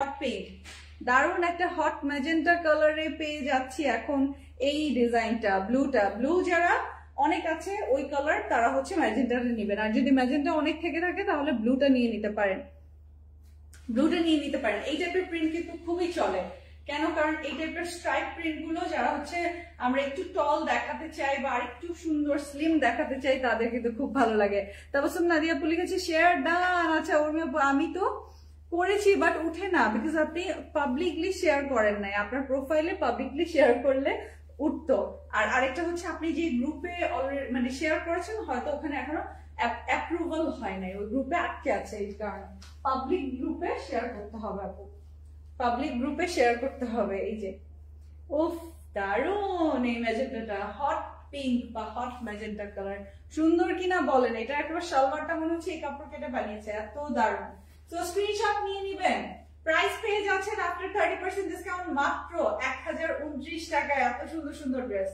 Hot pink, দারুণ একটা hot magenta কালারে পেয়ে যাচ্ছি এখন এই ডিজাইনটা। ব্লু যারা অনেক আছে ওই কালার তারা হচ্ছে ম্যাজেন্টাটা নেবেন, আর যদি ম্যাজেন্টা অনেক থেকে থাকে তাহলে ব্লুটা নিয়ে নিতে পারেন। এই টাইপের প্রিন্ট কিন্তু খুবই চলে। কেন? কারণ এই টাইপের স্ট্রাইপ প্রিন্ট গুলো যারা হচ্ছে আমরা একটু টল দেখাতে চাই বা একটু সুন্দর স্লিম দেখাতে চাই তাদের কিন্তু খুব ভালো লাগে। তারপর নাদিয়া আপু লিখেছে শেয়ার ডান। আচ্ছা উর্মি আপু, আমি তো করেছি বাট উঠে না, বিকজ আপনি পাবলিকলি শেয়ার করেন নাই। আপনার প্রোফাইলে পাবলিকলি শেয়ার করলে উঠতো। আর আরেকটা হচ্ছে আপনি যে গ্রুপে অলরেডি মানে শেয়ার করেছেন হয়তো ওখানে এখনো অ্যাপ্রুভাল হয় নাই, ওই গ্রুপে আটকে আছে। এই কারণে পাবলিক গ্রুপে শেয়ার করতে হবে আপু, পাবলিক গ্রুপে শেয়ার করতে হবে। এই যে উফ দারুন, এই ম্যাজেন্টাটা হট পিঙ্ক বা হট ম্যাজেন্টা কালার সুন্দর কিনা বলেন। এটা একবার সালোয়ারটা মনে হচ্ছে এই কাপড় কেটে বানিয়েছে, এত দারুন। তো স্ক্রিনশট নিয়ে নিবেন। প্রাইস পেয়ে যাচ্ছেন আফটার 30% ডিসকাউন্ট মাত্র 1029 টাকায়। এত সুন্দর সুন্দর ড্রেস।